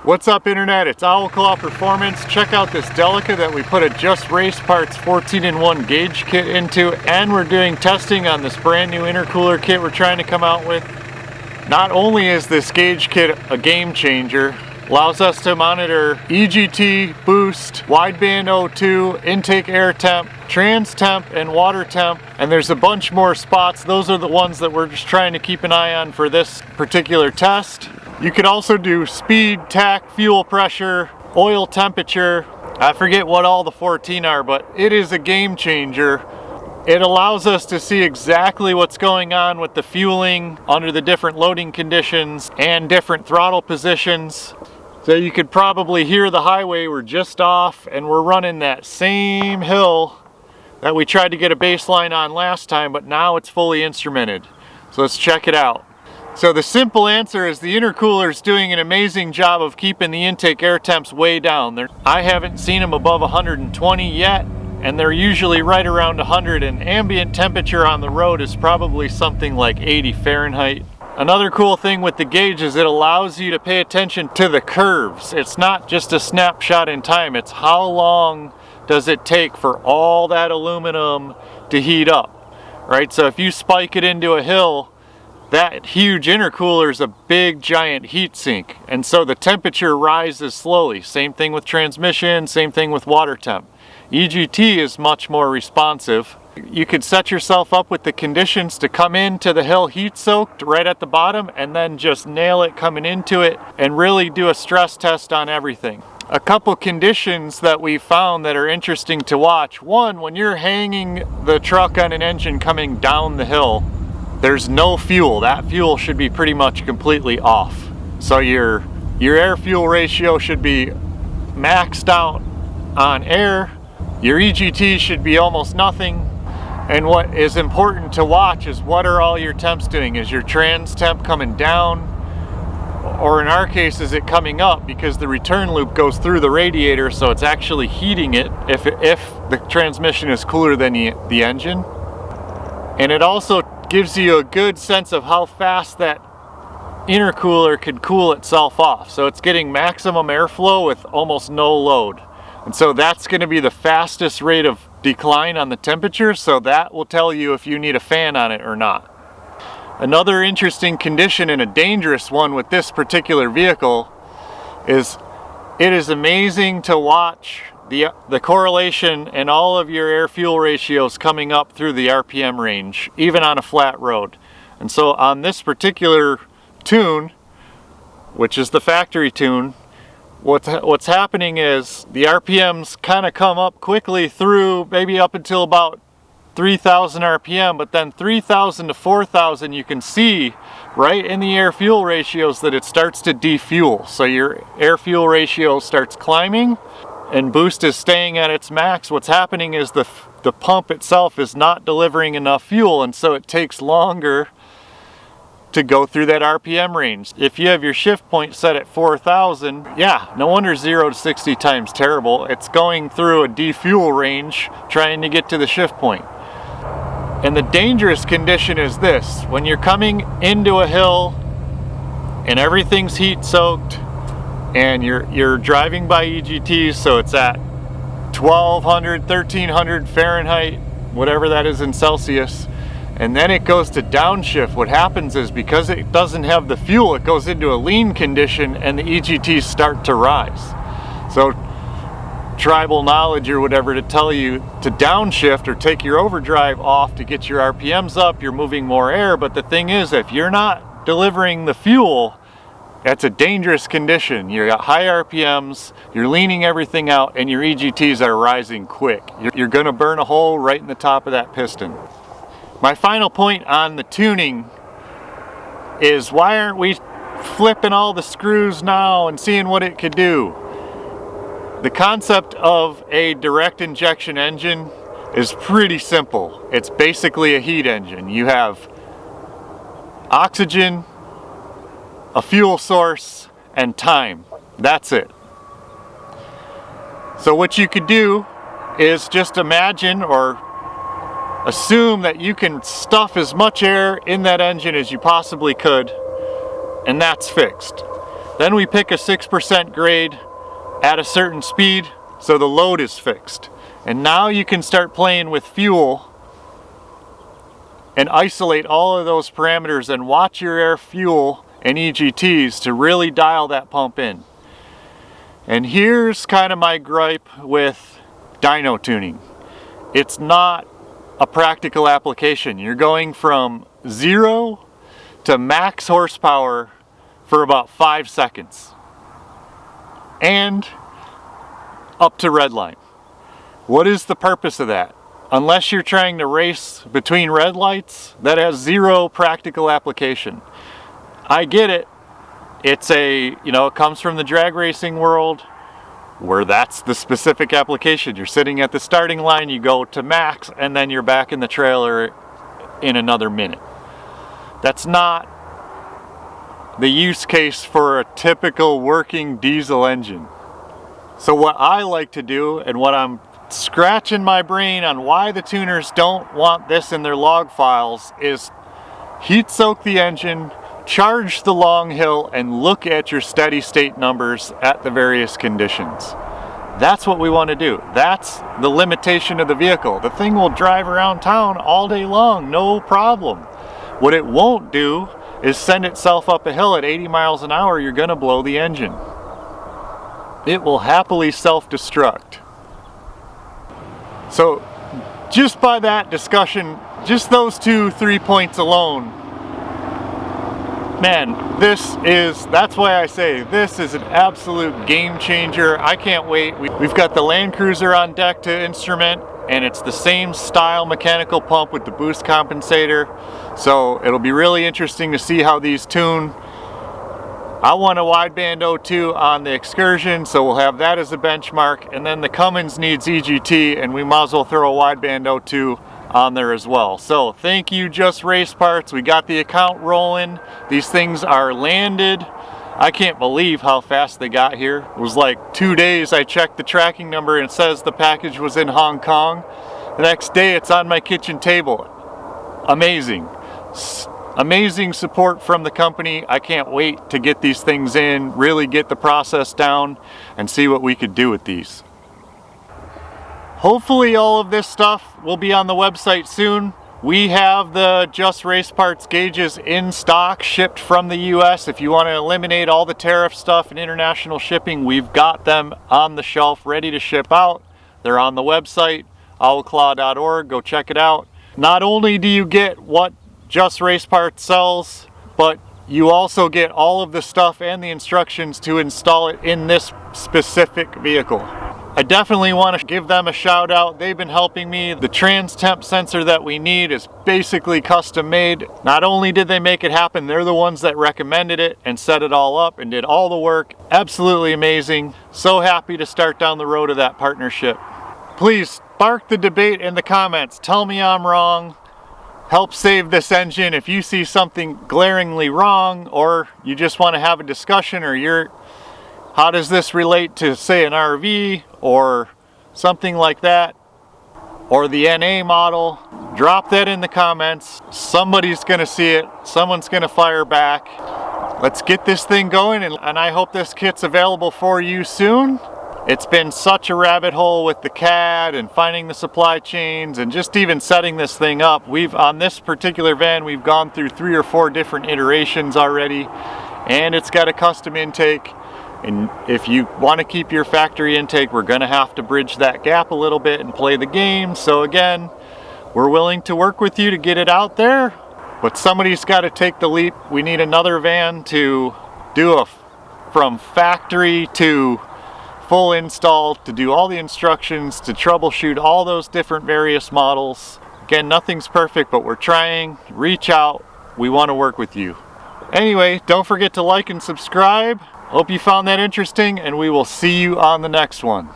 What's up, Internet? It's OwlClaw Performance. Check out this Delica that we put a Just Race Parts 14-in-1 gauge kit into, and we're doing testing on this brand new intercooler kit we're trying to come out with. Not only is this gauge kit a game changer, allows us to monitor EGT, boost, wideband O2, intake air temp, trans temp, and water temp, and there's a bunch more spots. Those are the ones that we're just trying to keep an eye on for this particular test. You can also do speed, tach, fuel pressure, oil temperature. I forget what all the 14 are, but it is a game changer. It allows us to see exactly what's going on with the fueling under the different loading conditions and different throttle positions. So you could probably hear the highway, we're just off and we're running that same hill that we tried to get a baseline on last time, but now it's fully instrumented. So let's check it out. So the simple answer is the intercooler is doing an amazing job of keeping the intake air temps way down. I haven't seen them above 120 yet, and they're usually right around 100, and ambient temperature on the road is probably something like 80 Fahrenheit. Another cool thing with the gauge is it allows you to pay attention to the curves. It's not just a snapshot in time, it's how long does it take for all that aluminum to heat up, right? So if you spike it into a hill, that huge intercooler is a big giant heat sink, and so the temperature rises slowly. Same thing with transmission, same thing with water temp. EGT is much more responsive. You could set yourself up with the conditions to come into the hill heat soaked right at the bottom and then just nail it coming into it and really do a stress test on everything. A couple conditions that we found that are interesting to watch. One, when you're hanging the truck on an engine coming down the hill, there's no fuel. That fuel should be pretty much completely off. So your air fuel ratio should be maxed out on air. Your EGT should be almost nothing. And what is important to watch is what are all your temps doing? Is your trans temp coming down? Or in our case, is it coming up? Because the return loop goes through the radiator, so it's actually heating it if the transmission is cooler than the engine. And it also gives you a good sense of how fast that intercooler could cool itself off. So it's getting maximum airflow with almost no load. And so that's going to be the fastest rate of decline on the temperature, so that will tell you if you need a fan on it or not. Another interesting condition, and a dangerous one with this particular vehicle, is it is amazing to watch the correlation in all of your air fuel ratios coming up through the RPM range, even on a flat road. And so on this particular tune, which is the factory tune, what's happening is the RPMs kind of come up quickly through, maybe up until about 3,000 RPM, but then 3,000 to 4,000 you can see right in the air fuel ratios that it starts to defuel. So your air fuel ratio starts climbing and boost is staying at its max. What's happening is the pump itself is not delivering enough fuel, and so it takes longer to go through that RPM range. If you have your shift point set at 4,000, yeah, no wonder 0 to 60 times terrible. It's going through a defuel range trying to get to the shift point. And the dangerous condition is this: when you're coming into a hill and everything's heat soaked and you're driving by EGT, so it's at 1200, 1300 Fahrenheit, whatever that is in Celsius, and then it goes to downshift. What happens is, because it doesn't have the fuel, it goes into a lean condition and the EGTs start to rise. So tribal knowledge or whatever to tell you to downshift or take your overdrive off to get your RPMs up, you're moving more air. But the thing is, if you're not delivering the fuel, that's a dangerous condition. You got high RPMs, you're leaning everything out, and your EGTs are rising quick. You're gonna burn a hole right in the top of that piston. My final point on the tuning is, why aren't we flipping all the screws now and seeing what it could do? The concept of a direct injection engine is pretty simple. It's basically a heat engine. You have oxygen, a fuel source, and time. That's it. So what you could do is just imagine or assume that you can stuff as much air in that engine as you possibly could, and that's fixed. Then we pick a 6% grade at a certain speed so the load is fixed. And now you can start playing with fuel and isolate all of those parameters and watch your air, fuel, and EGTs to really dial that pump in. And here's kind of my gripe with dyno tuning. It's not a practical application. You're going from 0 to max horsepower for about 5 seconds. And up to redline. What is the purpose of that? Unless you're trying to race between red lights, that has zero practical application. I get it. It's it comes from the drag racing world where that's the specific application. You're sitting at the starting line, you go to max, and then you're back in the trailer in another minute. That's not the use case for a typical working diesel engine. So what I like to do, and what I'm scratching my brain on why the tuners don't want this in their log files, is heat soak the engine, charge the long hill, and look at your steady state numbers at the various conditions. That's what we want to do. That's the limitation of the vehicle. The thing will drive around town all day long, no problem. What it won't do is send itself up a hill at 80 miles an hour. You're going to blow the engine. It will happily self-destruct. So just by that discussion, just those 2-3 points alone, man, that's why I say this is an absolute game changer. I can't wait. We've got the Land Cruiser on deck to instrument, and it's the same style mechanical pump with the boost compensator. So it'll be really interesting to see how these tune. I want a wideband O2 on the Excursion, so we'll have that as a benchmark. And then the Cummins needs EGT, and we might as well throw a wideband O2 on there as well. So thank you, Just Race Parts. We got the account rolling. These things are landed. I can't believe how fast they got here. It was like 2 days. I checked the tracking number and it says the package was in Hong Kong. The next day it's on my kitchen table. Amazing. Amazing support from the company. I can't wait to get these things in, really get the process down, and see what we could do with these. Hopefully all of this stuff will be on the website soon. We have the Just Race Parts gauges in stock, shipped from the US. If you want to eliminate all the tariff stuff and international shipping, we've got them on the shelf ready to ship out. They're on the website, OwlClaw.org. Go check it out. Not only do you get what Just Race Parts sells, but you also get all of the stuff and the instructions to install it in this specific vehicle. I definitely want to give them a shout out. They've been helping me. The trans temp sensor that we need is basically custom made. Not only did they make it happen, they're the ones that recommended it and set it all up and did all the work. Absolutely amazing. So happy to start down the road of that partnership. Please spark the debate in the comments. Tell me I'm wrong. Help save this engine. If you see something glaringly wrong, or you just want to have a discussion, or how does this relate to, say, an RV or something like that, or the NA model, drop that in the comments. Somebody's going to see it. Someone's going to fire back. Let's get this thing going, and I hope this kit's available for you soon. It's been such a rabbit hole with the CAD and finding the supply chains and just even setting this thing up. On this particular van, we've gone through 3 or 4 different iterations already, and it's got a custom intake. And if you want to keep your factory intake, we're going to have to bridge that gap a little bit and play the game. So again, we're willing to work with you to get it out there, but somebody's got to take the leap. We need another van to do from factory to full install, to do all the instructions, to troubleshoot all those different various models. Again, nothing's perfect, but we're trying. Reach out. We want to work with you. Anyway, don't forget to like and subscribe. Hope you found that interesting, and we will see you on the next one.